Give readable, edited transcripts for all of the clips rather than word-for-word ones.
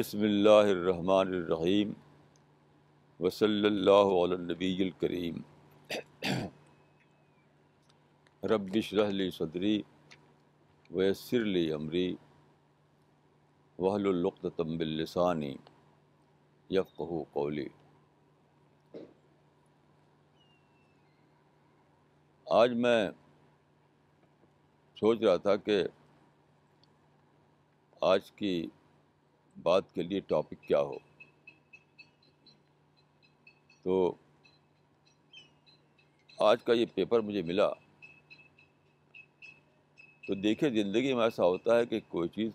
بسم اللہ الرحمن الرحیم وصلی اللہ علی النبی الکریم رب اشرح لی صدری ویسر لی امری واحلل عقدۃ من لسانی یفقہوا قولی۔ آج میں سوچ رہا تھا کہ آج کی بات کے لیے ٹاپک کیا ہو، تو آج کا یہ پیپر مجھے ملا تو دیکھیے زندگی میں ایسا ہوتا ہے کہ کوئی چیز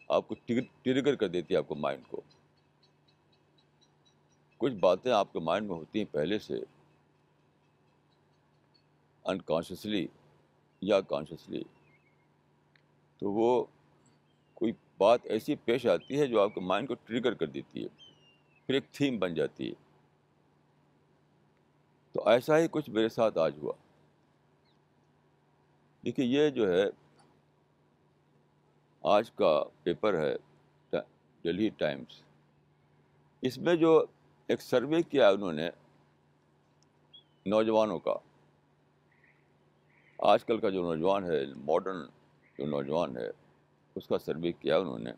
آپ کو ٹرگر کر دیتی ہے، آپ کو مائنڈ کو۔ کچھ باتیں آپ کے مائنڈ میں ہوتی ہیں پہلے سے، انکانشیسلی یا کانشیسلی، تو وہ کوئی بات ایسی پیش آتی ہے جو آپ کے مائنڈ کو ٹرگر کر دیتی ہے، پھر ایک تھیم بن جاتی ہے۔ تو ایسا ہی کچھ میرے ساتھ آج ہوا۔ دیکھیے یہ جو ہے آج کا پیپر ہے ڈیلی ٹائمز، اس میں جو ایک سروے کیا انہوں نے نوجوانوں کا، آج کل کا جو نوجوان ہے، ماڈرن جو نوجوان ہے، اس کا سروے کیا انہوں نے،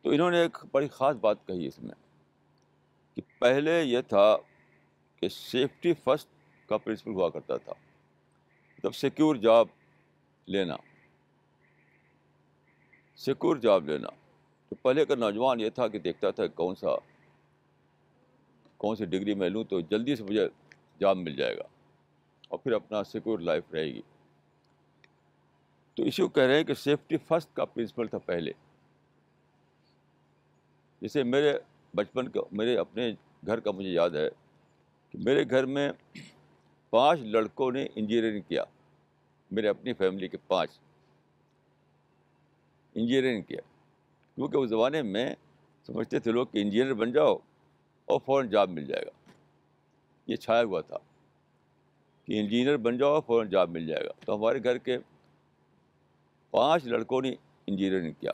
تو انہوں نے ایک بڑی خاص بات کہی اس میں کہ پہلے یہ تھا کہ سیفٹی فرسٹ کا پرنسپل ہوا کرتا تھا، مطلب سیکیور جاب لینا، سیکور جاب لینا۔ تو پہلے کا نوجوان یہ تھا کہ دیکھتا تھا کون سی ڈگری میں لوں تو جلدی سے مجھے جاب مل جائے گا اور پھر اپنا سیکور لائف رہے گی۔ تو اسی کو کہہ رہے ہیں کہ سیفٹی فرسٹ کا پرنسپل تھا پہلے۔ جیسے میرے بچپن کا، میرے اپنے گھر کا مجھے یاد ہے کہ میرے گھر میں 5 لڑکوں نے انجینئرنگ کیا، میرے اپنی فیملی کے 5 انجینئرنگ کیا، کیونکہ اس زمانے میں سمجھتے تھے لوگ کہ انجینئر بن جاؤ اور فوراً جاب مل جائے گا۔ یہ چھایا ہوا تھا کہ انجینئر بن جاؤ فوراً جاب مل جائے گا۔ تو ہمارے گھر کے 5 لڑکوں نے انجینئرنگ کیا،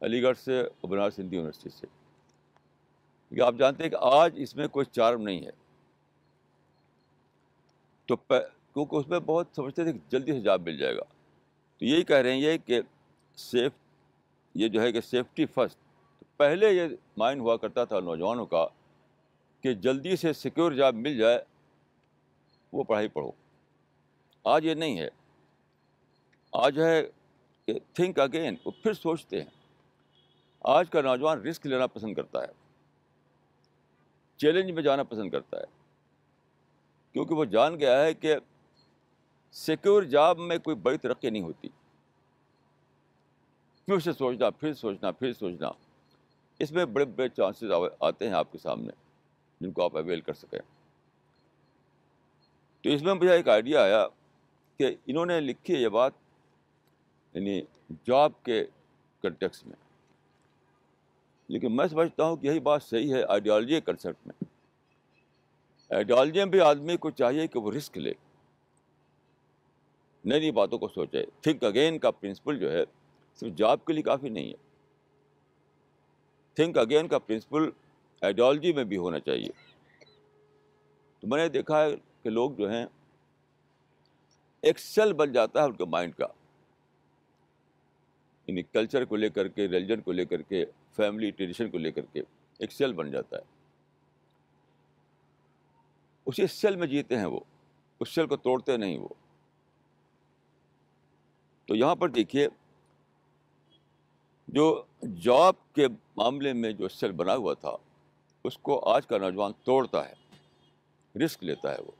علی گڑھ سے اور بنارس ہندو یونیورسٹی سے۔ کیونکہ آپ جانتے ہیں کہ آج اس میں کوئی چارم نہیں ہے، تو کیونکہ اس میں بہت سمجھتے تھے کہ جلدی سے جاب مل جائے گا۔ تو یہی کہہ رہے ہیں یہ کہ یہ جو ہے کہ سیفٹی فرسٹ، پہلے یہ مائنڈ ہوا کرتا تھا نوجوانوں کا کہ جلدی سے سیکیور جاب مل جائے، وہ پڑھائی پڑھو۔ آج یہ نہیں ہے، آج ہے کہ تھنک اگین، وہ پھر سوچتے ہیں۔ آج کا نوجوان رسک لینا پسند کرتا ہے، چیلنج میں جانا پسند کرتا ہے، کیونکہ وہ جان گیا ہے کہ سیکیور جاب میں کوئی بڑی ترقی نہیں ہوتی۔ پھر سے سوچنا، پھر سوچنا، پھر سوچنا، اس میں بڑے بڑے چانسز آتے ہیں آپ کے سامنے جن کو آپ اویل کر سکیں۔ تو اس میں مجھے ایک آئیڈیا آیا کہ انہوں نے لکھی ہے یہ بات، یعنی جاب کے کنٹیکسٹ میں، لیکن میں سمجھتا ہوں کہ یہی بات صحیح ہے آئیڈیالوجی کے کنسیپٹ میں۔ آئیڈیالوجی میں بھی آدمی کو چاہیے کہ وہ رسک لے، نئی نئی باتوں کو سوچے۔ تھنک اگین کا پرنسپل جو ہے صرف جاب کے لیے کافی نہیں ہے، تھنک اگین کا پرنسپل آئیڈیالوجی میں بھی ہونا چاہیے۔ تو میں نے دیکھا ہے کہ لوگ جو ہیں ایک سیل بن جاتا ہے ان کے مائنڈ کا، یعنی کلچر کو لے کر کے، ریلیجن کو لے کر کے، فیملی ٹریڈیشن کو لے کر کے ایک سیل بن جاتا ہے۔ اسی سیل میں جیتے ہیں وہ، اس سیل کو توڑتے نہیں وہ۔ تو یہاں پر دیکھیے جو جاب کے معاملے میں جو سیل بنا ہوا تھا اس کو آج کا نوجوان توڑتا ہے، رسک لیتا ہے، وہ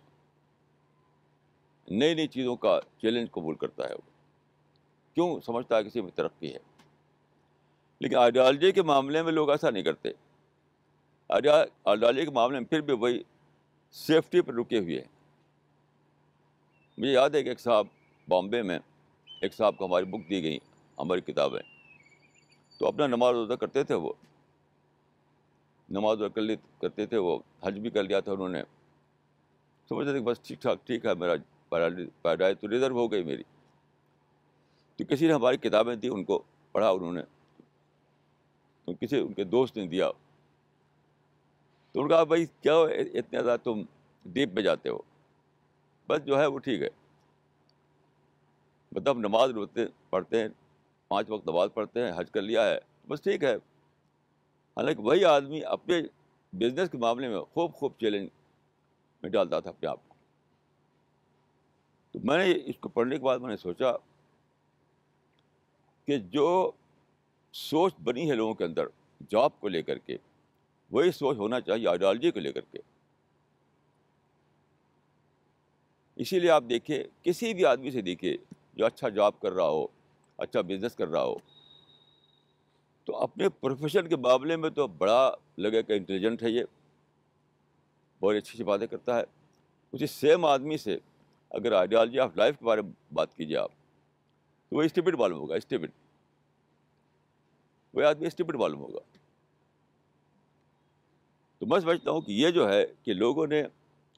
نئی نئی چیزوں کا چیلنج قبول کرتا ہے۔ وہ کیوں سمجھتا ہے کسی میں ترقی ہے؟ لیکن آئیڈیالوجی کے معاملے میں لوگ ایسا نہیں کرتے۔ آئیڈیالوجی کے معاملے میں پھر بھی وہی سیفٹی پر رکے ہوئے ہیں۔ مجھے یاد ہے کہ ایک صاحب بامبے میں، ایک صاحب کو ہماری بک دی گئی، ہماری کتابیں، تو اپنا نماز روزہ کرتے تھے، وہ نماز روزہ کرتے تھے، وہ حج بھی کر لیا تھا انہوں نے، سمجھتے تھے کہ بس ٹھیک ہے، میرا پیراڈائز تو ریزرو ہو گئی میری۔ تو کسی نے ہماری کتابیں دی، ان کو پڑھا انہوں نے، کسی ان کے دوست نے دیا. تو ان کا بھائی کیا اتنے زیادہ تم ڈیپ میں جاتے ہو, بس جو ہے وہ ٹھیک ہے, مطلب نماز روتے پڑھتے ہیں, 5 وقت نماز پڑھتے ہیں, حج کر لیا ہے, بس ٹھیک ہے. حالانکہ وہی آدمی اپنے بزنس کے معاملے میں خوب چیلنج میں ڈالتا تھا اپنے آپ کو. تو میں نے اس کو پڑھنے کے بعد میں نے سوچا کہ جو سوچ بنی ہے لوگوں کے اندر جاب کو لے کر کے, وہی سوچ ہونا چاہیے آئیڈیالوجی کو لے کر کے. اسی لیے آپ دیکھیے, کسی بھی آدمی سے دیکھیے جو اچھا جاب کر رہا ہو, اچھا بزنس کر رہا ہو, تو اپنے پروفیشن کے معاملے میں تو بڑا لگے کہ انٹیلیجنٹ ہے, یہ بہت اچھی باتیں کرتا ہے. اسی سیم آدمی سے اگر آئیڈیالوجی آف لائف کے بارے میں بات کیجیے آپ, تو وہ اسٹیپڈ معلوم ہوگا, اسٹیپڈ, وہ آدمی اسٹیپڈ معلوم ہوگا. تو میں سمجھتا ہوں کہ یہ جو ہے کہ لوگوں نے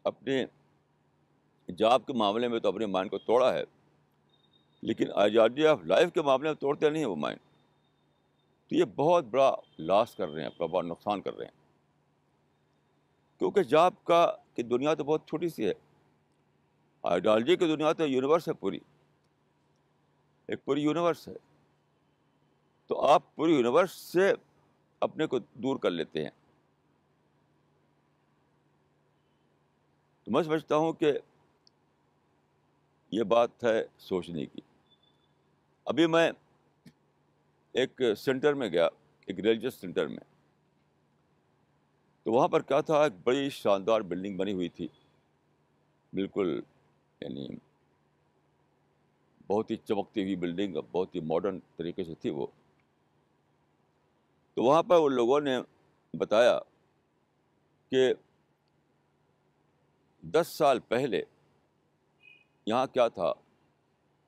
اپنے جاب کے معاملے میں تو اپنے مائنڈ کو توڑا ہے, لیکن آئیڈیالوجی آف لائف کے معاملے میں توڑتے نہیں ہیں وہ مائنڈ. تو یہ بہت بڑا لاس کر رہے ہیں, بڑا نقصان کر رہے ہیں, کیونکہ جاب کی دنیا تو بہت چھوٹی سی ہے. آئیڈیالوجی کی دنیا تو یونیورس ہے, پوری ایک پوری یونیورس ہے. تو آپ پوری یونیورس سے اپنے کو دور کر لیتے ہیں. تو میں سمجھتا ہوں کہ یہ بات ہے سوچنے کی. ابھی میں ایک سینٹر میں گیا, ایک ریلیجس سینٹر میں, تو وہاں پر کیا تھا, ایک بڑی شاندار بلڈنگ بنی ہوئی تھی, بالکل یعنی بہت ہی چمکتی ہوئی بلڈنگ, بہت ہی ماڈرن طریقے سے تھی وہ. تو وہاں پر ان لوگوں نے بتایا کہ 10 سال پہلے یہاں کیا تھا,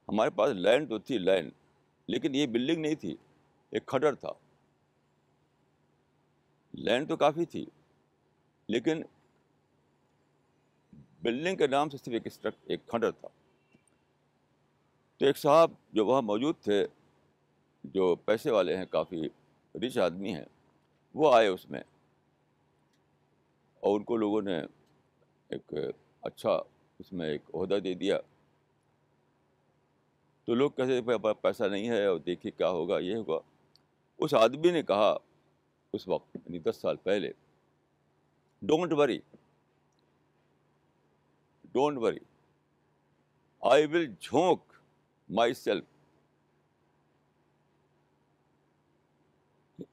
ہمارے پاس لینڈ تو تھی لینڈ, لیکن یہ بلڈنگ نہیں تھی, ایک کھڈر تھا. لینڈ تو کافی تھی, لیکن بلڈنگ کے نام سے صرف ایک کھڈر تھا. تو ایک صاحب جو وہاں موجود تھے, جو پیسے والے ہیں, کافی رچ آدمی ہیں, وہ آئے اس میں, اور ان کو لوگوں نے ایک اچھا اس میں ایک عہدہ دے دیا. تو لوگ کہتے ہیں پیسہ نہیں ہے, اور دیکھیے کیا ہوگا, یہ ہوگا. اس آدمی نے کہا اس وقت, یعنی 10 سال پہلے, don't worry, don't worry, I will جھونک مائی سیلف.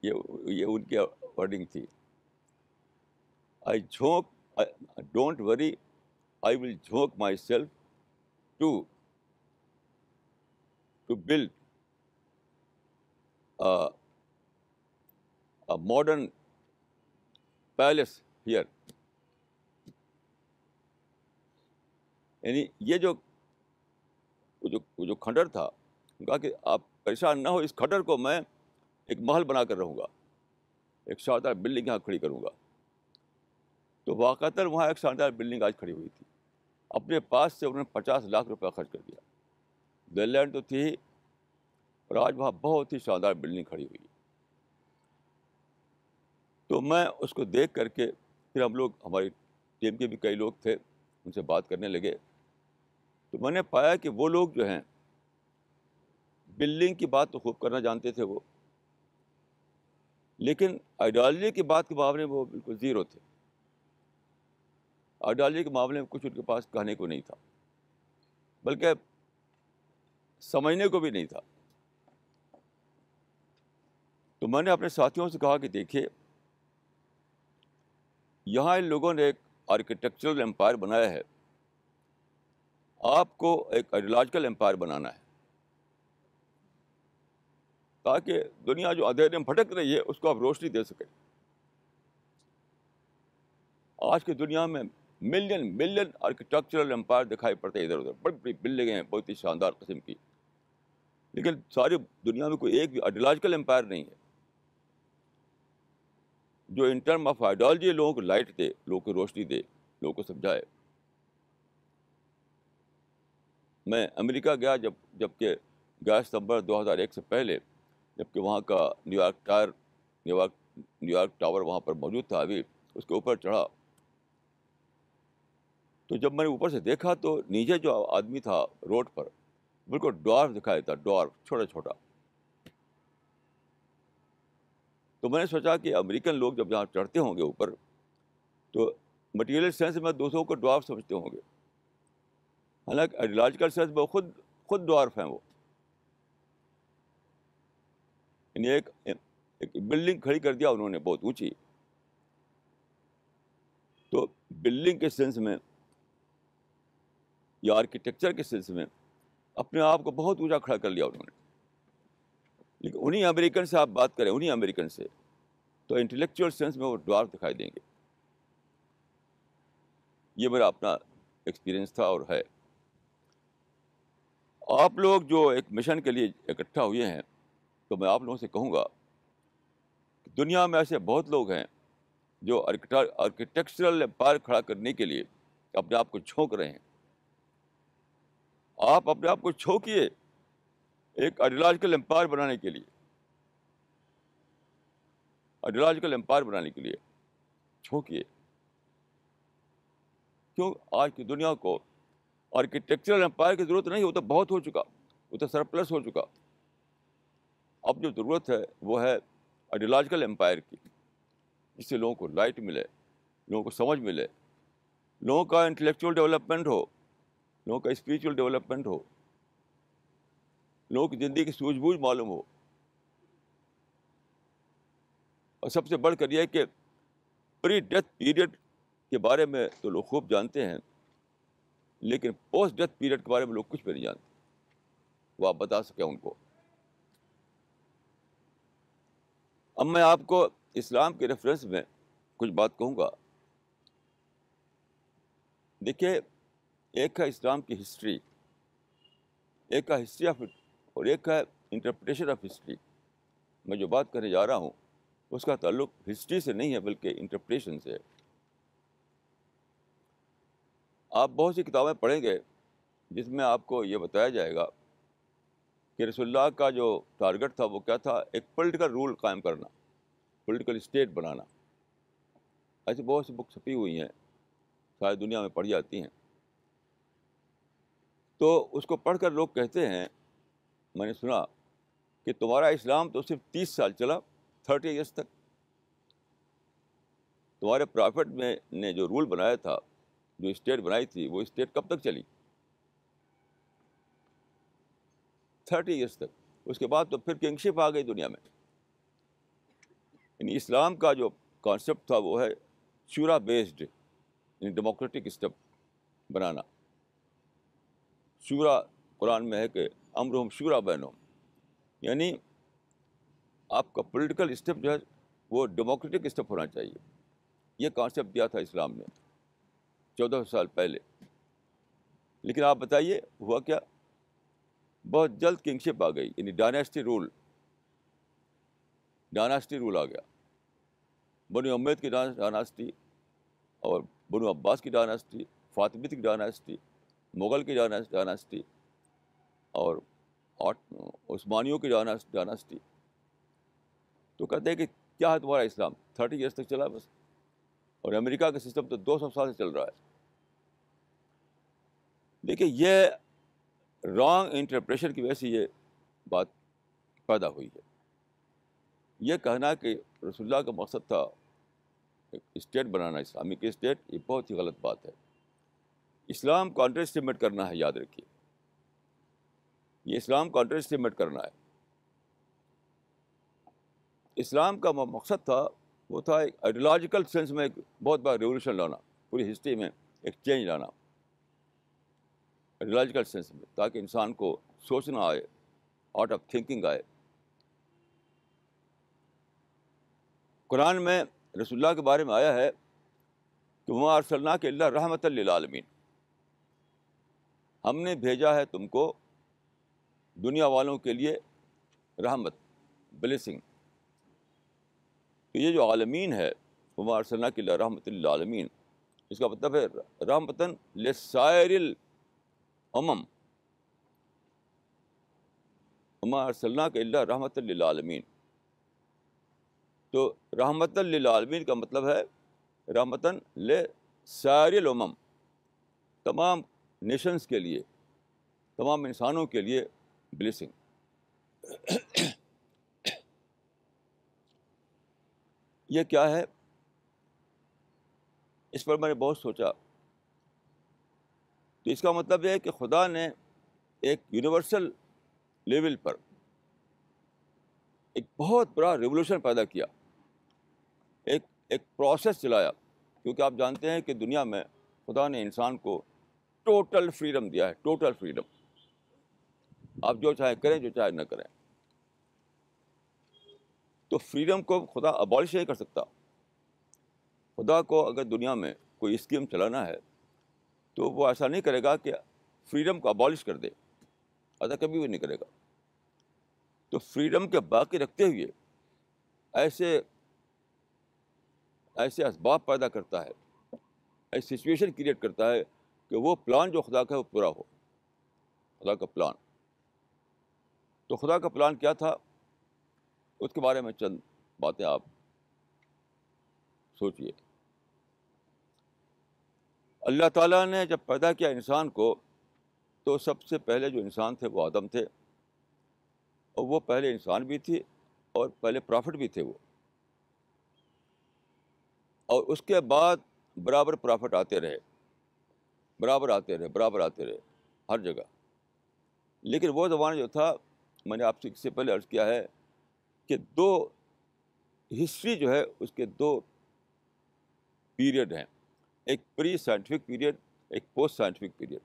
یہ ان کی ورڈنگ تھی, آئی جھونک, ڈونٹ وری, آئی ول جھونک myself to build modern palace here. یعنی یہ جو کھنڈر تھا, کہا کہ آپ پریشان نہ ہو, اس کھنڈر کو میں ایک محل بنا کر رہوں گا, ایک شاندار بلڈنگ یہاں کھڑی کروں گا. تو واقعتاً وہاں ایک شاندار بلڈنگ آج کھڑی ہوئی تھی. اپنے پاس سے انہوں نے 50 لاکھ روپیہ خرچ کر دیا. لینڈ تو تھی, اور آج وہاں بہت ہی شاندار بلڈنگ کھڑی ہوئی ہے. تو میں اس کو دیکھ کر کے, پھر ہم لوگ, ہماری ٹیم کے بھی کئی لوگ تھے, ان سے بات کرنے لگے. تو میں نے پایا کہ وہ لوگ جو ہیں, بلڈنگ کی بات تو خوب کرنا جانتے تھے وہ, لیکن آئیڈیالوجی کی بات کے معاملے میں وہ بالکل زیرو تھے. آئیڈیالوجی کے معاملے میں کچھ ان کے پاس کہنے کو نہیں تھا, بلکہ سمجھنے کو بھی نہیں تھا. تو میں نے اپنے ساتھیوں سے کہا کہ دیکھیے, یہاں ان لوگوں نے ایک آرکیٹیکچرل امپائر بنایا ہے, آپ کو ایک آئیڈیالوجیکل امپائر بنانا ہے, تاکہ دنیا جو اندھیرے میں بھٹک رہی ہے اس کو آپ روشنی دے سکیں. آج کی دنیا میں ملین آرکیٹیکچرل امپائر دکھائی پڑتے ہیں ادھر ادھر, بڑی بڑی بلڈنگیں ہیں بہت ہی شاندار قسم کی, لیکن ساری دنیا میں کوئی ایک بھی آئیڈیالوجیکل امپائر نہیں ہے جو ان ٹرم آف آئیڈیالوجی لوگوں کو لائٹ دے, لوگوں کو روشنی دے, لوگوں کو سمجھائے. میں امریکہ گیا جبکہ گیا ستمبر 2001 سے پہلے, جبکہ وہاں کا نیو یارک ٹائر نیو یارک ٹاور وہاں پر موجود تھا ابھی. اس کے اوپر چڑھا تو جب میں نے اوپر سے دیکھا تو نیچے جو آدمی تھا روڈ پر بالکل ڈوارف دکھائی دیتا, ڈوارف, چھوٹا چھوٹا. تو میں نے سوچا کہ امریکن لوگ جب یہاں چڑھتے ہوں گے اوپر تو مٹیریل سینس میں دوسروں کو ڈوارف سمجھتے ہوں گے, حالانکہ آئیڈیالوجیکل سینس میں خود ڈوارف ہیں وہ. یعنی ایک بلڈنگ کھڑی کر دیا انہوں نے بہت اونچی, تو بلڈنگ کے سینس میں یا آرکیٹیکچر کے سینس میں اپنے آپ کو بہت اونچا کھڑا کر لیا انہوں نے. لیکن انہیں امریکن سے آپ بات کریں, انہیں امریکن سے, تو انٹلیکچوئل سینس میں وہ ڈوارف دکھائی دیں گے. یہ میرا اپنا ایکسپیرئنس تھا اور ہے. آپ لوگ جو ایک مشن کے لیے اکٹھا ہوئے ہیں تو میں آپ لوگوں سے کہوں گا کہ دنیا میں ایسے بہت لوگ ہیں جو آرکیٹیکچرل امپائر کھڑا کرنے کے لیے اپنے آپ کو جھونک رہے ہیں. آپ اپنے آپ کو جھونکیے ایک آئیڈیالوجیکل امپائر بنانے کے لیے, آئیڈیالوجیکل امپائر بنانے کے لیے جھونکیے. کیوں آج کی دنیا کو آرکیٹیکچرل امپائر کی ضرورت نہیں, وہ تو بہت ہو چکا, وہ تو سرپلس ہو چکا. اب جو ضرورت ہے وہ ہے آئیڈیالوجیکل امپائر کی, جس سے لوگوں کو لائٹ ملے, لوگوں کو سمجھ ملے, لوگوں کا انٹلیکچوئل ڈیولپمنٹ ہو, لوگوں کا اسپریچول ڈیولپمنٹ ہو, لوگوں کی زندگی کی سوجھ بوجھ معلوم ہو. اور سب سے بڑھ کر یہ کہ پری ڈیتھ پیریڈ کے بارے میں تو لوگ خوب جانتے ہیں, لیکن پوسٹ ڈیتھ پیریڈ کے بارے میں لوگ کچھ بھی نہیں جانتے. وہ آپ بتا سکیں ان کو. اب میں آپ کو اسلام کے ریفرنس میں کچھ بات کہوں گا. دیکھیے, ایک ہے اسلام کی ہسٹری, ایک ہے ہسٹری آف اور ایک ہے انٹرپریٹیشن آف ہسٹری. میں جو بات کرنے جا رہا ہوں اس کا تعلق ہسٹری سے نہیں ہے بلکہ انٹرپریٹیشن سے ہے. آپ بہت سی کتابیں پڑھیں گے جس میں آپ کو یہ بتایا جائے گا کہ رسول اللہ کا جو ٹارگٹ تھا وہ کیا تھا, ایک پولیٹیکل رول قائم کرنا, پولیٹیکل اسٹیٹ بنانا. ایسی بہت سی بک چھپی ہوئی ہیں, ساری دنیا میں پڑھی جاتی ہیں. تو اس کو پڑھ کر لوگ کہتے ہیں, میں نے سنا کہ تمہارا اسلام تو صرف 30 سال چلا, 30 ایئرس تک. تمہارے پرافٹ نے جو رول بنایا تھا, جو اسٹیٹ بنائی تھی, وہ اسٹیٹ کب تک چلی؟ 30 ایئرس تک. اس کے بعد تو پھر کنگشپ آ گئی دنیا میں. یعنی اسلام کا جو کانسیپٹ تھا وہ ہے شورا بیسڈ, یعنی ڈیموکریٹک اسٹیپ بنانا. شورا قرآن میں ہے کہ امرہم شورا بینہم, یعنی آپ کا پولیٹیکل اسٹیپ جو ہے وہ ڈیموکریٹک اسٹیپ ہونا چاہیے. یہ کانسیپٹ دیا تھا اسلام نے 1400 سال پہلے. لیکن آپ بتائیے ہوا کیا؟ بہت جلد کنگشپ آ گئی, یعنی ڈائناسٹی رول آ گیا. بنو امیہ کی ڈائناسٹی اور بنو عباس کی ڈائناسٹی, فاطمیت کی ڈائناسٹی, مغل کی ڈائناسٹی اور عثمانیوں کی ڈائناسٹی. تو کہتے ہیں کہ کیا ہے تمہارا اسلام, 30 ایئرس تک چلا بس. اور امریکہ کا سسٹم تو 200 سال سے چل رہا ہے. دیکھیے, یہ رانگ انٹرپریشن کی وجہ سے یہ بات پیدا ہوئی ہے. یہ کہنا کہ رسول اللہ کا مقصد تھا ایک اسٹیٹ بنانا, اسلامک اسٹیٹ, یہ بہت ہی غلط بات ہے. اسلام کو انڈر اسٹیمیٹ کرنا ہے, یاد رکھیے, یہ اسلام کو انڈر اسٹیمیٹ کرنا ہے. اسلام کا مقصد تھا وہ تھا ایک آئیڈیالوجیکل سینس میں ایک بہت بڑا ریولیوشن لانا, پوری ہسٹری میں ایک چینج لانا آئیڈیالوجیکل سینس میں, تاکہ انسان کو سوچنا آئے, آرٹ آف تھنکنگ آئے. قرآن میں رسول اللہ کے بارے میں آیا ہے کہ وما ارسلناک الا رحمۃ للعالمین, ہم نے بھیجا ہے تم کو دنیا والوں کے لیے رحمت, بلیسنگ. تو یہ جو عالمین ہے, وما ارسلناک الا رحمۃ للعالمین, اس کا مطلب ہے رحمتاً لسائر الامم, وما ارسلناک الا رحمۃ للعالمین. تو رحمتاً للعالمین کا مطلب ہے رحمتاً لسائر الامم، تمام نیشنز کے لیے، تمام انسانوں کے لیے بلیسنگ۔ یہ کیا ہے؟ اس پر میں نے بہت سوچا۔ تو اس کا مطلب یہ ہے کہ خدا نے ایک یونیورسل لیول پر ایک بہت بڑا ریولوشن پیدا کیا، ایک پروسیس چلایا، کیونکہ آپ جانتے ہیں کہ دنیا میں خدا نے انسان کو ٹوٹل فریڈم دیا ہے، ٹوٹل فریڈم۔ آپ جو چاہے کریں، جو چاہے نہ کریں۔ تو فریڈم کو خدا ابالش نہیں کر سکتا۔ خدا کو اگر دنیا میں کوئی اسکیم چلانا ہے تو وہ ایسا نہیں کرے گا کہ فریڈم کو ابالش کر دے، ایسا کبھی بھی نہیں کرے گا۔ تو فریڈم کے باقی رکھتے ہوئے ایسے اسباب پیدا کرتا ہے، ایسی سچویشن کریٹ کرتا ہے کہ وہ پلان جو خدا کا ہے وہ پورا ہو، خدا کا پلان۔ تو خدا کا پلان کیا تھا، اس کے بارے میں چند باتیں آپ سوچئے۔ اللہ تعالیٰ نے جب پیدا کیا انسان کو تو سب سے پہلے جو انسان تھے وہ آدم تھے، اور وہ پہلے انسان بھی تھی اور پہلے پرافٹ بھی تھے وہ، اور اس کے بعد برابر پرافٹ آتے رہے، برابر آتے رہے ہر جگہ۔ لیکن وہ زمانہ جو تھا، میں نے آپ سے اس سے پہلے عرض کیا ہے کہ دو ہسٹری جو ہے اس کے دو پیریڈ ہیں، ایک پری سائنٹیفک پیریڈ، ایک پوسٹ سائنٹیفک پیریڈ۔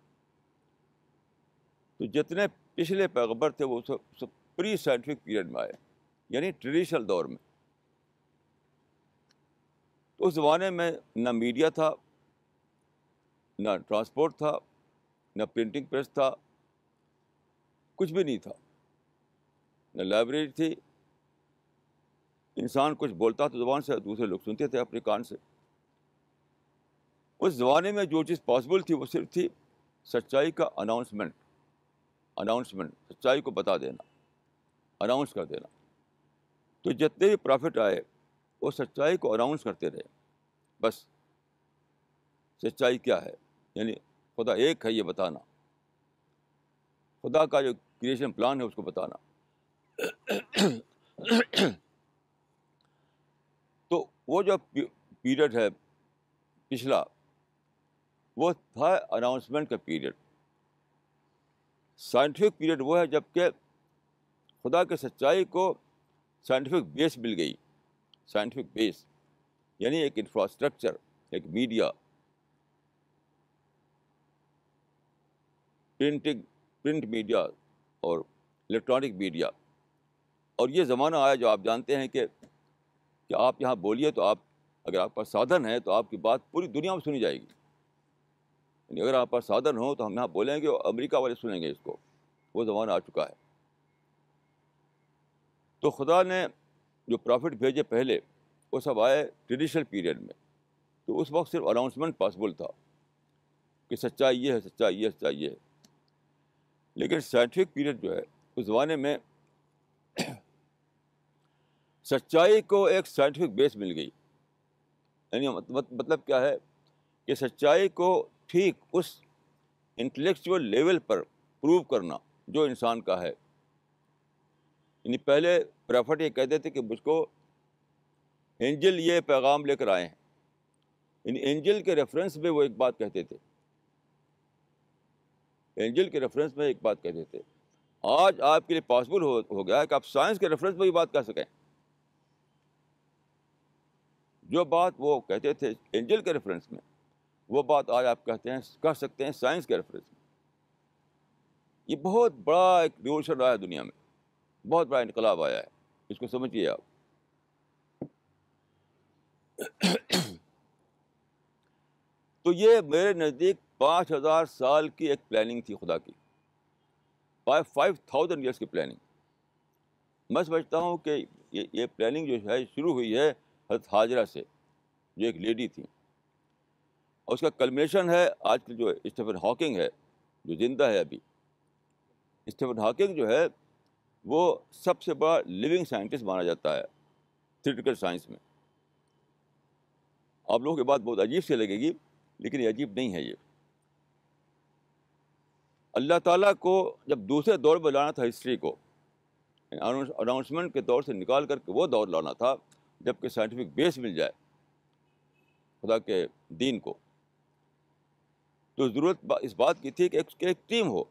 تو جتنے پچھلے پیغمبر تھے وہ سب پری سائنٹیفک پیریڈ میں آئے، یعنی ٹریڈیشنل دور میں۔ تو اس زمانے میں نہ میڈیا تھا، نہ ٹرانسپورٹ تھا، نہ پرنٹنگ پریس تھا، کچھ بھی نہیں تھا، نہ لائبریری تھی۔ انسان کچھ بولتا تو زبان سے، دوسرے لوگ سنتے تھے اپنے کان سے۔ اس زمانے میں جو چیز پاسبل تھی وہ صرف تھی سچائی کا اناؤنسمنٹ، سچائی کو بتا دینا، اناؤنس کر دینا۔ تو جتنے بھی پرافٹ آئے وہ سچائی کو اناؤنس کرتے رہے، بس سچائی کیا ہے، یعنی خدا ایک ہے یہ بتانا، خدا کا جو کریشن پلان ہے اس کو بتانا۔ تو وہ جو پیریڈ ہے پچھلا، وہ تھا اناؤنسمنٹ کا پیریڈ۔ سائنٹیفک پیریڈ وہ ہے جب کہ خدا کے سچائی کو سائنٹیفک بیس مل گئی، سائنٹیفک بیس یعنی ایک انفراسٹرکچر، ایک میڈیا، پرنٹ میڈیا اور الیکٹرانک میڈیا۔ اور یہ زمانہ آیا جو آپ جانتے ہیں کہ آپ یہاں بولیے تو آپ، اگر آپ کا سادھن ہے تو آپ کی بات پوری دنیا میں سنی جائے گی۔ یعنی اگر آپ کا سادھن ہو تو ہم یہاں بولیں گے اور امریکہ والے سنیں گے اس کو، وہ زمانہ آ چکا ہے۔ تو خدا نے جو پرافٹ بھیجے پہلے وہ سب آئے ٹریڈیشنل پیریڈ میں، تو اس وقت صرف اناؤنسمنٹ پاسبل تھا کہ سچائی یہ ہے، سچائی یہ ہے، سچائی یہ ہے۔ لیکن سائنٹیفک پیریڈ جو ہے اس زمانے میں سچائی کو ایک سائنٹیفک بیس مل گئی۔ یعنی مطلب کیا ہے کہ سچائی کو ٹھیک اس انٹلیکچوئل لیول پر پروو کرنا جو انسان کا ہے۔ یعنی پہلے پرافٹ یہ کہتے تھے کہ مجھ کو انجیل یہ پیغام لے کر آئے ہیں، یعنی انجیل کے ریفرنس میں وہ ایک بات کہتے تھے، انجیل کے ریفرنس میں ایک بات کہتے تھے۔ آج آپ کے لیے پاسبل ہو گیا ہے کہ آپ سائنس کے ریفرنس میں بھی بات کہہ سکیں۔ جو بات وہ کہتے تھے انجیل کے ریفرنس میں، وہ بات آج آپ کہہ سکتے ہیں سائنس کے ریفرنس میں۔ یہ بہت بڑا ایک ریولوشن آیا ہے دنیا میں، بہت بڑا انقلاب آیا ہے، اس کو سمجھیے آپ۔ تو یہ میرے نزدیک 5000 سال کی ایک پلاننگ تھی خدا کی، 5000 ایئرس کی پلاننگ۔ میں سمجھتا ہوں کہ یہ پلاننگ جو ہے شروع ہوئی ہے حضرت ہاجرہ سے، جو ایک لیڈی تھی، اور اس کا کلمنیشن ہے آج کل جو اسٹیفن ہاکنگ ہے، جو زندہ ہے ابھی۔ اسٹیفن ہاکنگ جو ہے وہ سب سے بڑا لیونگ سائنٹسٹ مانا جاتا ہے، تھیوریٹیکل سائنس میں. آپ لوگوں کی بات بہت عجیب سے لگے گی, لیکن یہ عجیب نہیں ہے. یہ اللہ تعالیٰ کو جب دوسرے دور میں لانا تھا ہسٹری کو, اناؤنسمنٹ کے دور سے نکال کر کے وہ دور لانا تھا جب کہ سائنٹیفک بیس مل جائے خدا کے دین کو, تو ضرورت اس بات کی تھی کہ ایک ٹیم ہو.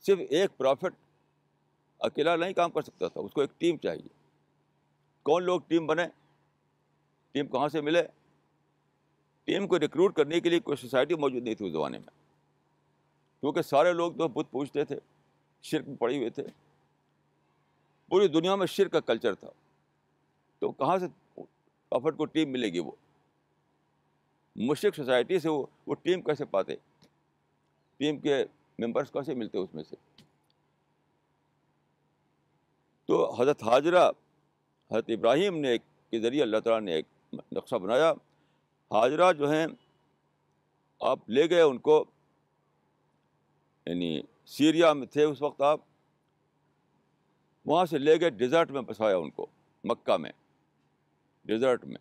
صرف ایک پرافٹ اکیلا نہیں کام کر سکتا تھا, اس کو ایک ٹیم چاہیے. کون لوگ ٹیم بنے, ٹیم کہاں سے ملے؟ ٹیم کو ریکروٹ کرنے کے لیے کوئی سوسائٹی موجود نہیں تھی اس زمانے میں, کیونکہ سارے لوگ تو بت پوجتے تھے, شرک میں پڑے ہوئے تھے, پوری دنیا میں شرک کا کلچر تھا. تو کہاں سے پرافٹ کو ٹیم ملے گی؟ وہ مشرک سوسائٹی سے وہ ٹیم کیسے پاتے؟ ٹیم کے ممبرس کیسے ملتے اس میں سے؟ تو حضرت ہاجرہ, حضرت ابراہیم نے کے ذریعے اللہ تعالیٰ نے ایک نقشہ بنایا. ہاجرہ جو ہیں آپ لے گئے ان کو, یعنی سیریا میں تھے اس وقت, آپ وہاں سے لے گئے ڈیزرٹ میں بسایا ان کو, مکہ میں ڈیزرٹ میں.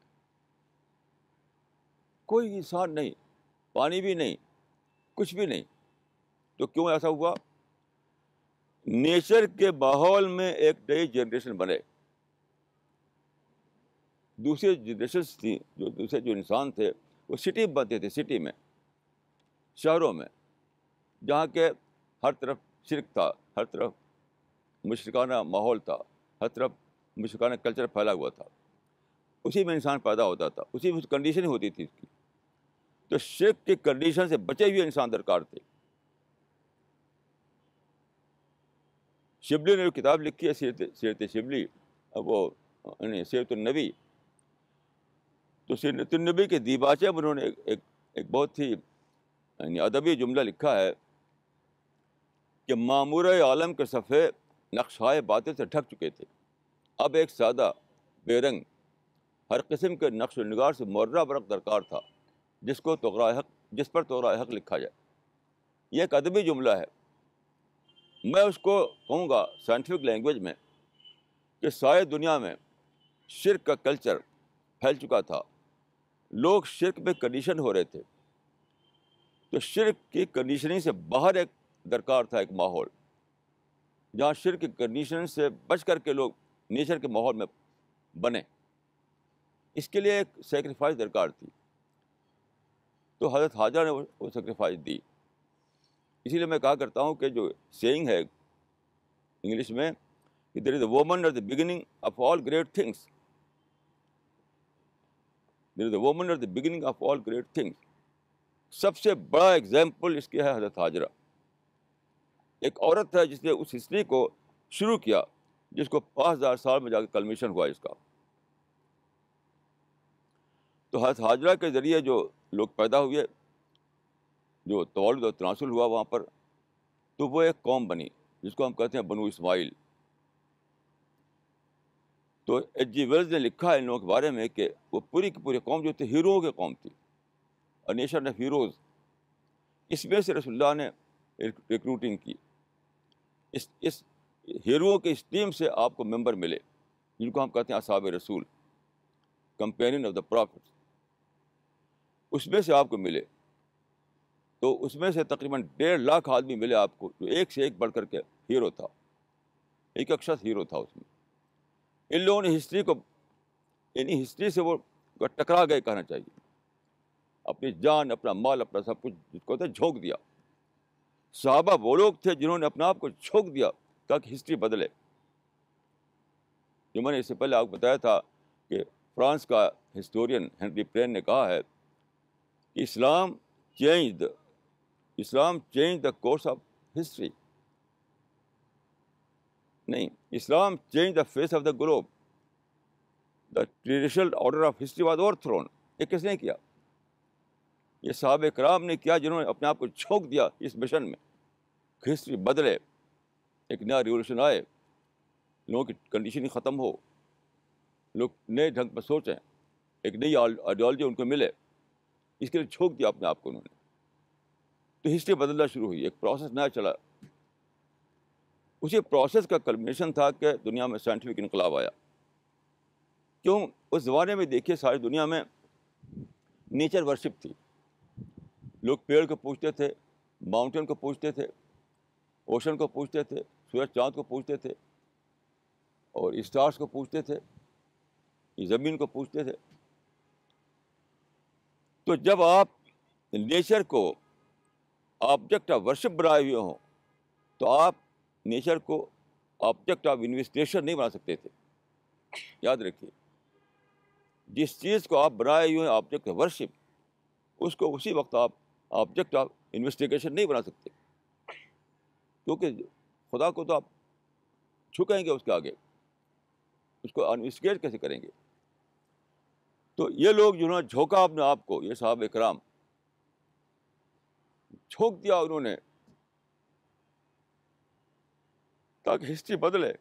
کوئی انسان نہیں, پانی بھی نہیں, کچھ بھی نہیں. تو کیوں ایسا ہوا؟ نیچر کے ماحول میں ایک نئی جنریشن بنے. دوسری جنریشنس تھی, دوسرے جو انسان تھے وہ سٹی میں بنتے تھے, سٹی میں, شہروں میں, جہاں کے ہر طرف شرک تھا, ہر طرف مشرکانہ ماحول تھا, ہر طرف مشرکانہ کلچر پھیلا ہوا تھا. اسی میں انسان پیدا ہوتا تھا, اسی میں کنڈیشن ہی ہوتی تھی اس کی. تو شرک کی کنڈیشن سے بچے ہوئے انسان درکار تھے. شبلی نے جو کتاب لکھی ہے سیرت شبلی, وہ سیرت النبی, تو سیرت النبی کے دیباچے میں انہوں نے ایک بہت ہی یعنی ادبی جملہ لکھا ہے کہ معمور عالم کے صفحے نقشۂ باطل سے ڈھک چکے تھے, اب ایک سادہ بے رنگ ہر قسم کے نقش و نگار سے مرہ برق درکار تھا, جس پر توغرائے حق لکھا جائے. یہ ایک ادبی جملہ ہے. میں اس کو کہوں گا سائنٹیفک لینگویج میں کہ ساری دنیا میں شرک کا کلچر پھیل چکا تھا, لوگ شرک میں کنڈیشن ہو رہے تھے. تو شرک کی کنڈیشننگ سے باہر ایک درکار تھا, ایک ماحول جہاں شرک کی کنڈیشن سے بچ کر کے لوگ نیچر کے ماحول میں بنے. اس کے لیے ایک سیکریفائس درکار تھی. تو حضرت حاجرہ نے وہ سیکریفائس دی. اسی لیے میں کہا کرتا ہوں کہ جو سیئنگ ہے انگلش میں کہ there is a woman at the beginning of all great things, there is a woman at the beginning of all great things. سب سے بڑا ایگزامپل اس کی ہے حضرت حاجرہ. ایک عورت ہے جس نے اس ہسٹری کو شروع کیا جس کو 5000 سال میں جا کے کلمیشن ہوا اس کا. تو حضرت حاجرہ کے ذریعے جو لوگ پیدا ہوئے, جو تولد و تناسل ہوا وہاں پر, تو وہ ایک قوم بنی جس کو ہم کہتے ہیں بنو اسماعیل. تو ایچ جی ویلز نے لکھا ہے ان لوگوں کے بارے میں کہ وہ پوری کی پوری قوم جو تھی ہیروؤں کی قوم تھی, اے نیشن آف ہیروز. اس میں سے رسول اللہ نے ریکروٹنگ کی. اس ہیروؤں کے اس ٹیم سے آپ کو ممبر ملے جن کو ہم کہتے ہیں اصحاب رسول, کمپینین آف دا پرافٹس. اس میں سے آپ کو ملے. تو اس میں سے تقریباً 1.5 لاکھ آدمی ملے آپ کو, جو ایک سے ایک بڑھ کر کے ہیرو تھا, ایک شخص ہیرو تھا اس میں. ان لوگوں نے ہسٹری کو, یعنی ہسٹری سے وہ ٹکرا گئے کہنا چاہیے, اپنی جان, اپنا مال, اپنا سب کچھ جس کو کہتے ہیں جھونک دیا. صحابہ وہ لوگ تھے جنہوں نے اپنے آپ کو جھونک دیا تاکہ ہسٹری بدلے. جو میں نے اس سے پہلے آپ کو بتایا تھا کہ فرانس کا ہسٹورین ہنری پرین نے کہا ہے کہ Islam change the course of history. نہیں, Islam change the face of the globe. The traditional order of history was over thrown. یہ کس نے کیا؟ یہ صحابہ کرام نے کیا, جنہوں نے اپنے آپ کو جھونک دیا اس مشن میں کہ ہسٹری بدلے, ایک نیا ریولوشن آئے, لوگوں کی کنڈیشننگ ختم ہو, لوگ نئے ڈھنگ پر سوچیں, ایک نئی آئیڈیالوجی ان کو ملے. اس کے لیے جھونک دیا اپنے آپ کو انہوں نے. تو ہسٹری بدلنا شروع ہوئی, ایک پروسیس نیا چلا. اسی پروسیس کا کلمنیشن تھا کہ دنیا میں سائنٹیفک انقلاب آیا. کیوں؟ اس زمانے میں دیکھیے ساری دنیا میں نیچر ورشپ تھی. لوگ پیڑ کو پوجتے تھے, ماؤنٹین کو پوجتے تھے, اوشن کو پوجتے تھے, سورج چاند کو پوجتے تھے, اور اسٹارس کو پوجتے تھے, زمین کو پوجتے تھے. تو جب آپ نیچر کو آبجیکٹ آف ورشپ بنائے ہوئے ہوں تو آپ نیچر کو آبجیکٹ آف انویسٹیگیشن نہیں بنا سکتے تھے. یاد رکھیے, جس چیز کو آپ بنائے ہوئے ہیں آبجیکٹ آف ورشپ, اس کو اسی وقت آپ آبجیکٹ آف انویسٹیگیشن نہیں بنا سکتے, کیونکہ خدا کو تو آپ جھکیں گے اس کے آگے, اس کو انویسٹیگیٹ کیسے کریں گے؟ تو یہ لوگ جنہوں نے جھونکا اپنے آپ کو, یہ صحابہ کرام جھونک دیا انہوں نے تاکہ ہسٹری بدلے.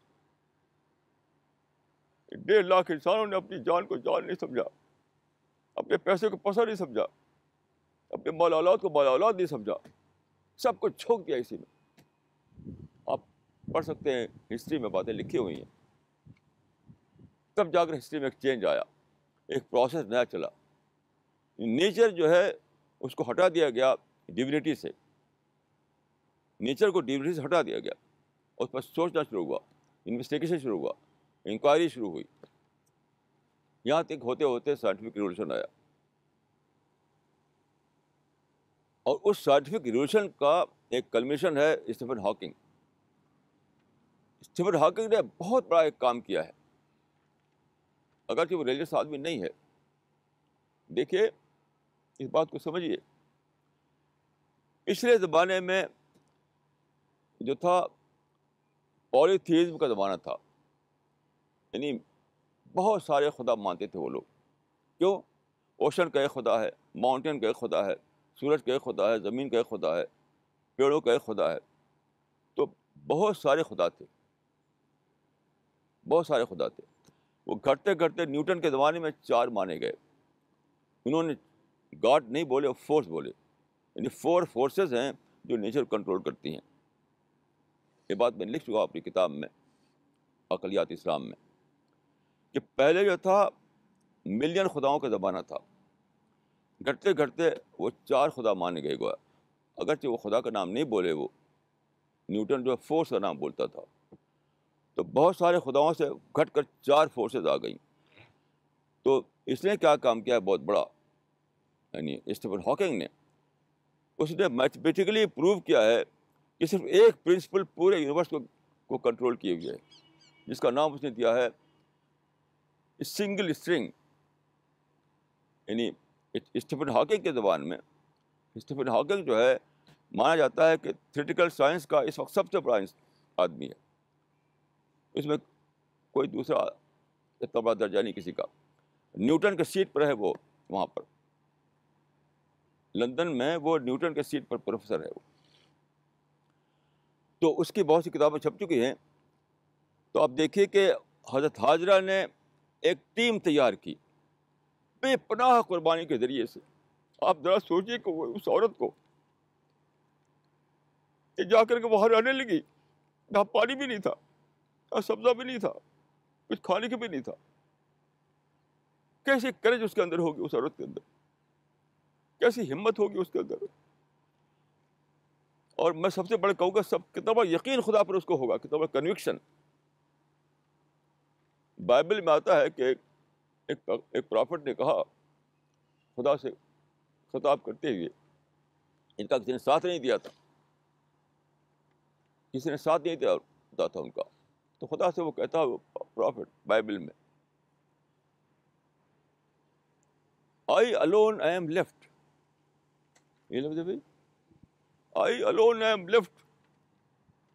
1.5 لاکھ انسانوں نے اپنی جان کو جان نہیں سمجھا, اپنے پیسے کو پیسہ نہیں سمجھا, اپنے مال اولاد کو مال اولاد نہیں سمجھا, سب کو جھونک دیا اسی میں. آپ پڑھ سکتے ہیں, ہسٹری میں باتیں لکھی ہوئی ہیں. تب جا کر ہسٹری میں ایک چینج آیا, ایک پروسیس نیا چلا. نیچر جو ہے اس کو ہٹا دیا گیا ڈیوینٹی سے, نیچر کو ڈیوینٹی سے ہٹا دیا گیا, اس پر سوچنا شروع ہوا, انویسٹیگیشن شروع ہوا, انکوائری شروع ہوئی, یہاں تک ہوتے ہوتے سائنٹیفک ریولیوشن آیا. اور اس سائنٹیفک ریولیوشن کا ایک کلمیشن ہے اسٹیفن ہاکنگ. اسٹیفن ہاکنگ نے بہت بڑا ایک کام کیا ہے, اگرچہ وہ ریلیجس آدمی نہیں ہے. دیکھیے اس بات کو سمجھیے, پچھلے زمانے میں جو تھا پولیتھیزم کا زمانہ تھا, یعنی بہت سارے خدا مانتے تھے وہ لوگ. کیوں؟ اوشن کا ایک خدا ہے, ماؤنٹین کا ایک خدا ہے, سورج کا ایک خدا ہے, زمین کا ایک خدا ہے, پیڑوں کا ایک خدا ہے. تو بہت سارے خدا تھے, بہت سارے خدا تھے. وہ گھٹتے گھٹتے نیوٹن کے زمانے میں 4 مانے گئے. انہوں نے گاڈ نہیں بولے, فورس بولے, یعنی 4 فورسز ہیں جو نیچر کنٹرول کرتی ہیں. یہ بات میں لکھ چکا اپنی کتاب میں عقلیات اسلام میں, کہ پہلے جو تھا ملین خداؤں کا زمانہ تھا, گھٹتے گھٹتے وہ 4 خدا مانے گئے. گویا اگرچہ وہ خدا کا نام نہیں بولے, وہ نیوٹن جو فورس کا نام بولتا تھا, تو بہت سارے خداؤں سے گھٹ کر 4 فورسز آ گئیں. تو اس نے کیا کام کیا ہے بہت بڑا, یعنی اسٹیفن ہاکنگ نے, اس نے میتھمیٹیکلی پروو کیا ہے کہ صرف ایک پرنسپل پورے یونیورس کو کنٹرول کیے ہوئے ہے, جس کا نام اس نے دیا ہے سنگل اسٹرنگ. یعنی اسٹیفن ہاکنگ کے زبان میں, اسٹیفن ہاکنگ جو ہے مانا جاتا ہے کہ تھیوریٹیکل سائنس کا اس وقت سب سے بڑا آدمی ہے. اس میں کوئی دوسرا اتنا بڑا درجہ نہیں کسی کا. نیوٹن کے سیٹ پر ہے وہ, وہاں پر لندن میں وہ نیوٹن کے سیٹ پر پروفیسر ہے وہ. تو اس کی بہت سی کتابیں چھپ چکی ہیں. تو آپ دیکھیے کہ حضرت حاجرہ نے ایک ٹیم تیار کی بے پناہ قربانی کے ذریعے سے. آپ ذرا سوچیے کہ اس عورت کو جا کر کے وہاں رہنے لگی, نہ پانی بھی نہیں تھا, نہ سبزہ بھی نہیں تھا, کچھ کھانے کے بھی نہیں تھا. کیسی کریج اس کے اندر ہوگی, اس عورت کے اندر کیسی ہمت ہوگی اس کے اندر. اور میں سب سے بڑا کہوں گا, سب کتنا بڑا یقین خدا پر اس کو ہوگا, کتنا بڑا کنوکشن. بائبل میں آتا ہے کہ ایک پرافٹ نے کہا خدا سے خطاب کرتے ہوئے, ان کا کسی نے ساتھ نہیں دیا تھا, کسی نے ساتھ نہیں دیا تھا ان کا, تو خدا سے وہ کہتا ہے, وہ پرافٹ بائبل میں, I alone am left. یہ لفظ ہے بھائی, I alone am left,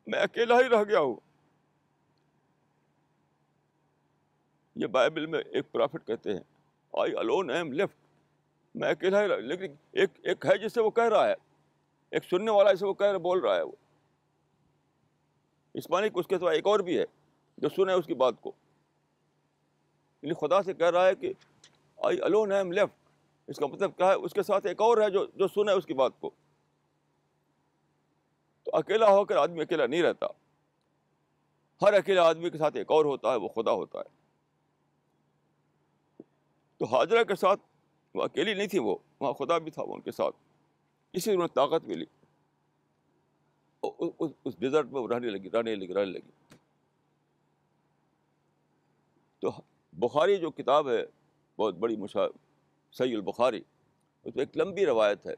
میں اکیلا ہی رہ گیا ہوں. یہ بائبل میں ایک پرافٹ کہتے ہیں I alone am left, میں اکیلا ہی رہ. لیکن ایک ہے جس سے وہ کہہ رہا ہے, ایک سننے والا جسے وہ بول رہا ہے. وہ اس معنی کہ اس کے سوا ایک اور بھی ہے جو سنے اس کی بات کو. یعنی خدا سے کہہ رہا ہے کہ I alone am left. اس کا مطلب کیا ہے؟ اس کے ساتھ ایک اور ہے جو سنے اس کی بات کو. تو اکیلا ہو کر آدمی اکیلا نہیں رہتا, ہر اکیلا آدمی کے ساتھ ایک اور ہوتا ہے, وہ خدا ہوتا ہے. تو حاجرہ کے ساتھ وہ اکیلی نہیں تھی، وہ وہاں خدا بھی تھا وہ ان کے ساتھ، اسی لیے انہیں طاقت ملی، اس ڈیزرٹ میں وہ رہنے لگی. تو بخاری جو کتاب ہے بہت بڑی صحیح البخاری، اس میں ایک لمبی روایت ہے،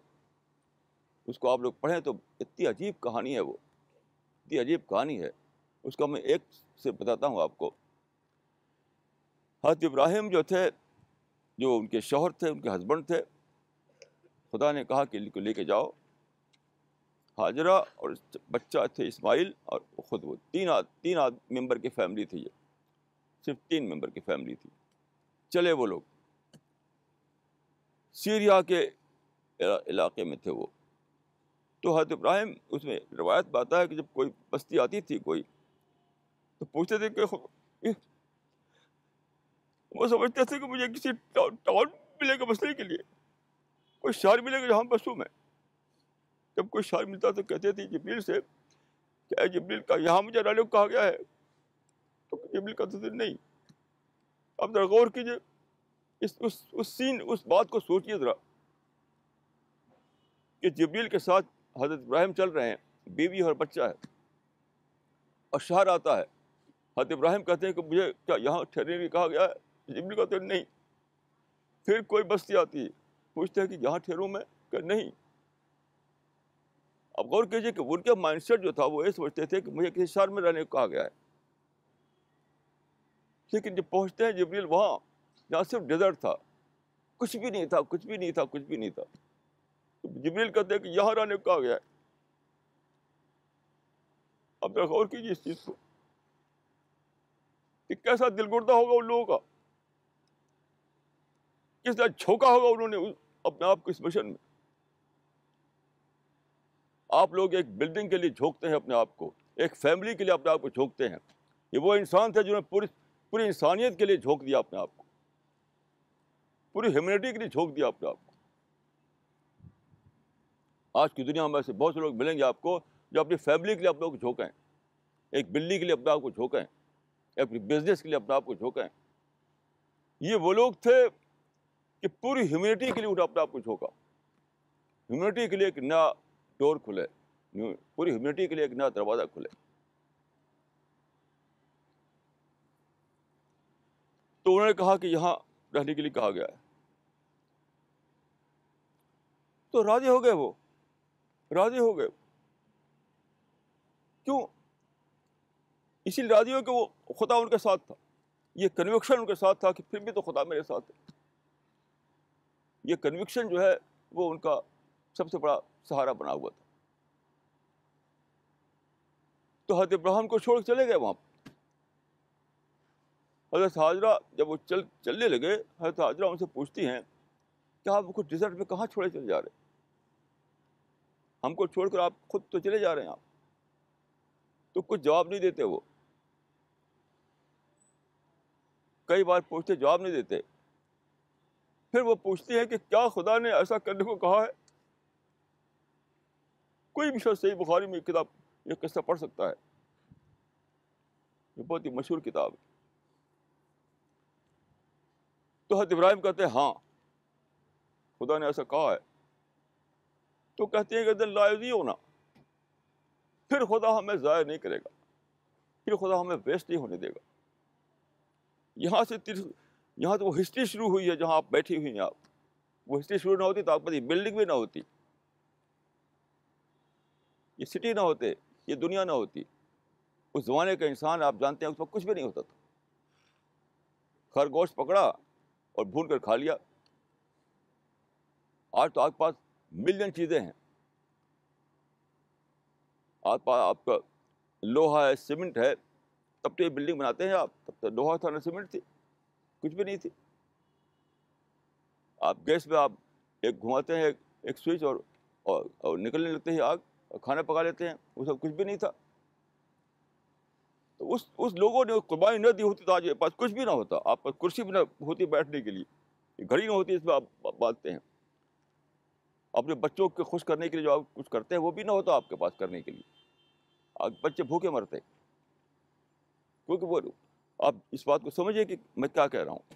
اس کو آپ لوگ پڑھیں تو اتنی عجیب کہانی ہے، وہ اتنی عجیب کہانی ہے. اس کا میں ایک سے بتاتا ہوں آپ کو. حضرت ابراہیم جو تھے، جو ان کے شوہر تھے، ان کے ہسبینڈ تھے، خدا نے کہا کہ لے کے جاؤ حاجرہ اور بچہ تھے اسماعیل، اور خود وہ تین ممبر کی فیملی تھی، یہ صرف 3 ممبر کی فیملی تھی. چلے وہ لوگ سیریا کے علاقے میں تھے وہ. تو حضرت ابراہیم، اس میں روایت میں آتا ہے کہ جب کوئی بستی آتی تھی کوئی، تو پوچھتے تھے کہ وہ سمجھتے تھے کہ مجھے کسی ٹاؤن ملے گا بسنے کے لیے، کوئی شہر ملے گا جہاں بسوں میں. جب کوئی شہر ملتا تو کہتے تھے جبریل سے کہ اے جبریل کا یہاں مجھے رہنے کو کہا گیا ہے. تو جبریل کہتے تھے نہیں. اب ذرا غور کیجیے اس بات کو سوچیے ذرا کہ جبریل کے ساتھ حضرت ابراہیم چل رہے ہیں، بیوی اور بچہ ہے، اور شہر آتا ہے. حضرت ابراہیم کہتے ہیں کہ مجھے کیا یہاں ٹھہرنے کے کہا گیا ہے؟ جبریل کہتے ہیں نہیں. پھر کوئی بستی آتی ہے، پوچھتے ہیں کہ یہاں ٹھہروں میں؟ کہ نہیں. اب غور کیجیے کہ ان کا مائنڈ سیٹ جو تھا وہ یہ سمجھتے تھے کہ مجھے کسی شہر میں رہنے کو کہا گیا ہے. لیکن جب پہنچتے ہیں جبریل وہاں جہاں صرف ڈیزرٹ تھا، کچھ بھی نہیں تھا. جبریل کہتے ہیں کہ یہاں رہنے کو کہا گیا ہے. اب ذرا غور کیجیے اس چیز کو کہ کیسا دل گردہ ہوگا ان لوگوں کا، کس طرح جھونکا ہوگا انہوں نے اپنے آپ کو اس مشن میں. آپ لوگ ایک بلڈنگ کے لیے جھونکتے ہیں اپنے آپ کو، ایک فیملی کے لیے اپنے آپ کو جھونکتے ہیں. یہ وہ انسان تھے جنہوں نے پوری انسانیت کے لیے جھونک دیا اپنے آپ کو، پوری ہیومینٹی کے لیے جھونک دیا اپنے آپ کو. آج کی دنیا میں ایسے بہت سے لوگ ملیں گے آپ کو جو اپنی فیملی کے لیے اپنے آپ کو جھونکیں، ایک بلی کے لیے اپنے آپ کو جھونکیں، اپنی بزنس کے لیے اپنے آپ کو جھونکیں. یہ وہ لوگ تھے کہ پوری ہیومینٹی کے لیے انہوں نے اپنے آپ کو جھونکا. ہیومینٹی کے لیے ایک نیا ڈور کھلے، پوری ہیومینٹی کے لیے ایک نیا دروازہ کھلے. تو انہوں نے کہا کہ یہاں رہنے کے لیے کہا گیا ہے. تو راضی ہو گئے، وہ راضی ہو گئے. کیوں؟ اسی لیے راضی ہو کہ وہ خدا ان کے ساتھ تھا. یہ کنوکشن ان کے ساتھ تھا کہ پھر بھی تو خدا میرے ساتھ ہے. یہ کنوکشن جو ہے وہ ان کا سب سے بڑا سہارا بنا ہوا تھا. تو حضرت ابراہیم کو چھوڑ کے چلے گئے وہاں. حضرت حاجرہ جب وہ چلنے لگے، حضرت حاجرہ ان سے پوچھتی ہیں کہ آپ کو ڈیزرٹ میں کہاں چھوڑے چلے جا رہے ہیں؟ ہم کو چھوڑ کر آپ خود تو چلے جا رہے ہیں آپ. تو کچھ جواب نہیں دیتے. وہ کئی بار پوچھتے، جواب نہیں دیتے. پھر وہ پوچھتی ہیں کہ کیا خدا نے ایسا کرنے کو کہا ہے؟ کوئی بھی شخص صحیح بخاری میں کتاب یہ قصہ پڑھ سکتا ہے. یہ بہت ہی مشہور کتاب ہے. تو حضرت ابراہیم کہتے ہیں ہاں خدا نے ایسا کہا ہے. تو کہتے ہیں کہ دل لائزی ہونا، پھر خدا ہمیں ضائع نہیں کرے گا، پھر خدا ہمیں ویسٹ نہیں ہونے دے گا. یہاں تو وہ ہسٹری شروع ہوئی ہے جہاں آپ بیٹھی ہوئی ہیں. آپ وہ ہسٹری شروع نہ ہوتی تو آپ کی بلڈنگ بھی نہ ہوتی، یہ سٹی نہ ہوتے، یہ دنیا نہ ہوتی. اس زمانے کا انسان آپ جانتے ہیں اس وقت کچھ بھی نہیں ہوتا تھا. خرگوش پکڑا اور بھون کر کھا لیا. آج تو آپ کے پاس ملین چیزیں ہیں. آپ کا لوہا ہے، سیمنٹ ہے، تب تو یہ بلڈنگ بناتے ہیں آپ. تب تو لوہا تھا نہ سیمنٹ تھی، کچھ بھی نہیں تھی. آپ گیس میں آپ ایک گھماتے ہیں ایک سوئچ اور نکلنے لگتے ہیں آگ، اور کھانا پکا لیتے ہیں. وہ سب کچھ بھی نہیں تھا. تو اس لوگوں نے قربانی نہ دی ہوتی تو آج پاس کچھ بھی نہ ہوتا. آپ پاس کرسی بھی نہ ہوتی بیٹھنے کے لیے، گھڑی نہ ہوتی اس میں آپ باندھتے ہیں. اپنے بچوں کو خوش کرنے کے لیے جو آپ کچھ کرتے ہیں وہ بھی نہ ہوتا آپ کے پاس کرنے کے لیے. آج بچے بھوکے مرتے. کیونکہ وہ آپ اس بات کو سمجھیے کہ میں کیا کہہ رہا ہوں.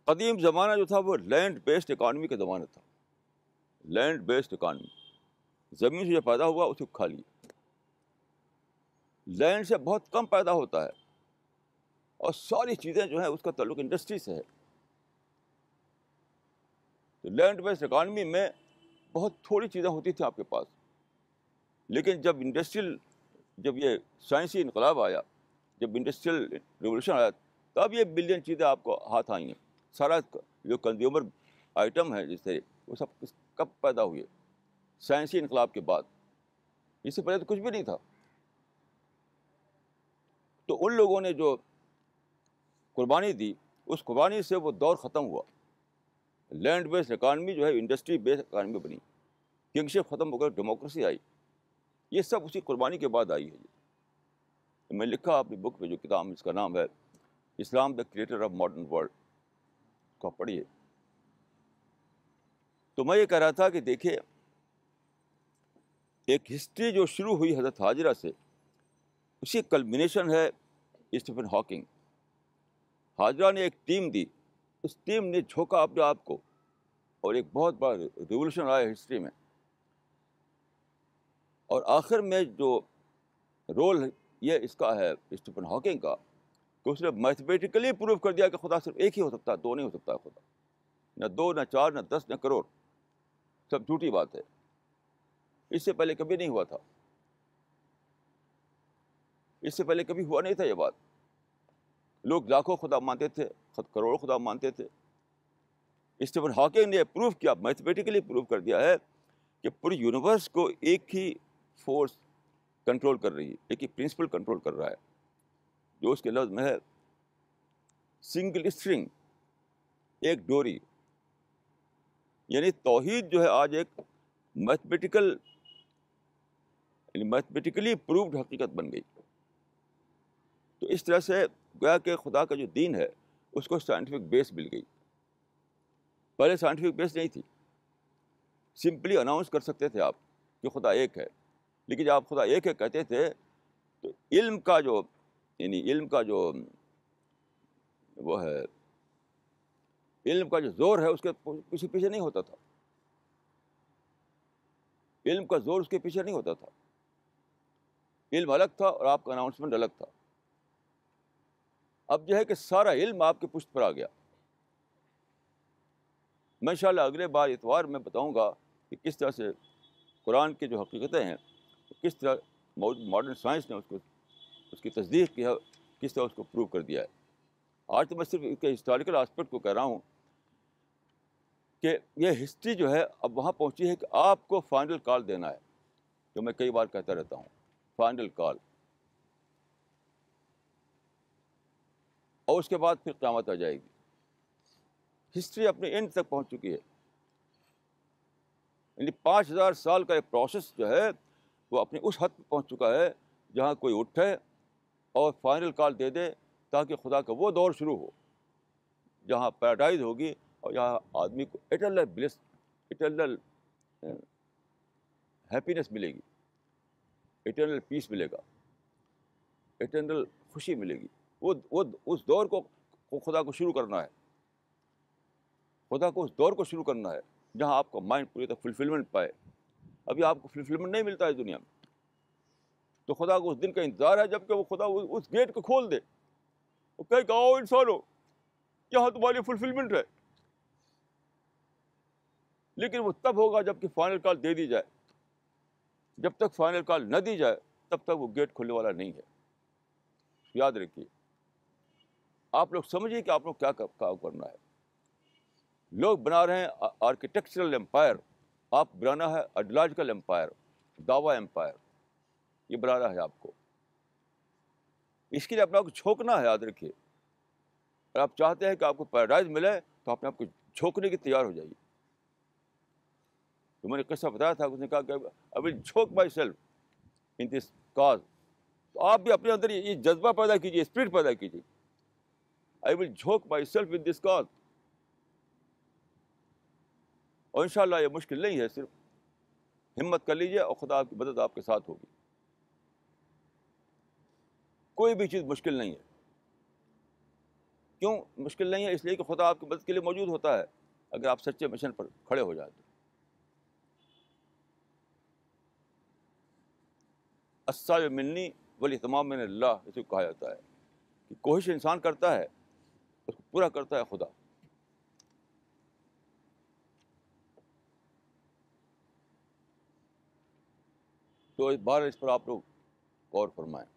قدیم زمانہ جو تھا وہ لینڈ بیسڈ اکانومی کا زمانہ تھا. لینڈ بیسڈ اکانومی, زمین سے جو پیدا ہوا اسے کھا لیا. لینڈ سے بہت کم پیدا ہوتا ہے اور ساری چیزیں جو ہیں اس کا تعلق انڈسٹری سے ہے. تو لینڈ بیسڈ اکانومی میں بہت تھوڑی چیزیں ہوتی تھیں آپ کے پاس, لیکن جب یہ سائنسی انقلاب آیا, جب انڈسٹریل ریولوشن آیا, تب یہ بلین چیزیں آپ کو ہاتھ آئی ہیں. سارا جو کنزیومر آئٹم ہے جس سے وہ سب کب پیدا ہوئے؟ سائنسی انقلاب کے بعد. اس سے پہلے تو کچھ بھی نہیں تھا. تو ان لوگوں نے جو قربانی دی, اس قربانی سے وہ دور ختم ہوا. لینڈ بیسڈ اکانومی جو ہے انڈسٹری بیسڈ اکانومی بنی, کنگشپ ختم ہو کر ڈیموکریسی آئی. یہ سب اسی قربانی کے بعد آئی ہے. میں لکھا اپنی بک میں جو کتاب, اس کا نام ہے Islam the creator of modern world, کو پڑھیے. تو میں یہ کہہ رہا تھا کہ دیکھیے, ایک ہسٹری جو شروع ہوئی حضرت حاجرہ سے, اسی کلمنیشن ہے اسٹیفن ہاکنگ. حاجرہ نے ایک ٹیم دی, اس ٹیم نے جھونکا اپنے آپ کو, اور ایک بہت بڑا ریولوشن آیا ہسٹری میں. اور آخر میں جو رول یہ اس کا ہے اسٹیفن ہاکنگ کا, کہ اس نے میتھمیٹیکلی پروو کر دیا کہ خدا صرف ایک ہی ہو سکتا ہے, دو نہیں ہو سکتا خدا. نہ دو, نہ چار, نہ 10, نہ کروڑ. سب جھوٹی بات ہے. اس سے پہلے کبھی نہیں ہوا تھا. اس سے پہلے کبھی ہوا نہیں تھا یہ بات. لوگ لاکھوں خدا مانتے تھے, کروڑوں خدا مانتے تھے. اسٹیفن ہاکنگ نے پروف کیا, میتھمیٹیکلی پروف کر دیا ہے کہ پوری یونیورس کو ایک ہی فورس کنٹرول کر رہی ہے, ایک ہی پرنسپل کنٹرول کر رہا ہے, جو اس کے لفظ میں ہے سنگل اسٹرنگ, ایک ڈوری. یعنی توحید جو ہے آج ایک میتھمیٹیکلی پروفڈ حقیقت بن گئی. تو اس طرح سے گویا کہ خدا کا جو دین ہے اس کو سائنٹیفک بیس مل گئی. پہلے سائنٹیفک بیس نہیں تھی. سمپلی اناؤنس کر سکتے تھے آپ کہ خدا ایک ہے, لیکن جب آپ خدا ایک ہے کہتے تھے تو علم کا جو وہ ہے, علم کا جو زور ہے اس کے پیچھے نہیں ہوتا تھا. علم کا زور اس کے پیچھے نہیں ہوتا تھا. علم الگ تھا اور آپ کا اناؤنسمنٹ الگ تھا. اب جو ہے کہ سارا علم آپ کے پشت پر آ گیا. میں انشاءاللہ اگلے بار اتوار میں بتاؤں گا کہ کس طرح سے قرآن کی جو حقیقتیں ہیں, کس طرح ماڈرن سائنس نے اس کی تصدیق کی ہے, کس طرح اس کو پروو کر دیا ہے. آج تو میں صرف اس کے ہسٹوریکل آسپیکٹ کو کہہ رہا ہوں کہ یہ ہسٹری جو ہے اب وہاں پہنچی ہے کہ آپ کو فائنل کال دینا ہے, جو میں کئی بار کہتا رہتا ہوں, فائنل کال. اور اس کے بعد پھر قیامت آ جائے گی. ہسٹری اپنے اینڈ تک پہنچ چکی ہے. یعنی 5000 سال کا ایک پروسیس جو ہے وہ اپنے اس حد پہ پہنچ چکا ہے جہاں کوئی اٹھے اور فائنل کال دے دے, تاکہ خدا کا وہ دور شروع ہو جہاں پیراڈائز ہوگی اور جہاں آدمی کو ایٹرنل بلیس, ایٹرنل ہیپینس ملے گی, ایٹرنل پیس ملے گا, ایٹرنل خوشی ملے گی. وہ اس دور کو خدا کو شروع کرنا ہے. خدا کو اس دور کو شروع کرنا ہے جہاں آپ کا مائنڈ پوری طرح فلفلمنٹ پائے. ابھی آپ کو فلفلمنٹ نہیں ملتا ہے دنیا میں, تو خدا کو اس دن کا انتظار ہے جب کہ وہ خدا اس گیٹ کو کھول دے, وہ کہے کہ آؤ انسانو, یہاں تمہاری فلفلمنٹ ہے. لیکن وہ تب ہوگا جب کہ فائنل کال دے دی جائے. جب تک فائنل کال نہ دی جائے تب تک وہ گیٹ کھلنے والا نہیں ہے. یاد رکھیے, آپ لوگ سمجھیے کہ آپ لوگ کیا کرنا ہے. لوگ بنا رہے ہیں آرکیٹیکچرل امپائر, آپ بنانا ہے آئیڈیالوجیکل امپائر, دعویٰ امپائر. یہ بنانا ہے آپ کو. اس کے لیے اپنے آپ کو جھونکنا ہے. یاد رکھیے, اگر آپ چاہتے ہیں کہ آپ کو پیراڈائز ملے تو اپنے آپ کو جھونکنے کی تیار ہو جائیے. تو میں نے قصہ بتایا تھا, اس نے کہا کہ I will choke myself in this cause. تو آپ بھی اپنے اندر یہ جذبہ پیدا کیجیے, اسپرٹ پیدا کیجیے. I will choke myself in this cause. اور انشاءاللہ یہ مشکل نہیں ہے, صرف ہمت کر لیجیے اور خدا کی مدد آپ کے ساتھ ہوگی. کوئی بھی چیز مشکل نہیں ہے. کیوں مشکل نہیں ہے؟ اس لیے کہ خدا آپ کی مدد کے لیے موجود ہوتا ہے اگر آپ سچے مشن پر کھڑے ہو جائیں تو۔ السعی منی والاہتمام من اللہ، اسے کہا جاتا ہے کہ کوشش انسان کرتا ہے، اس کو پورا کرتا ہے خدا۔ تو اس بار اس پر آپ لوگ غور فرمائیں۔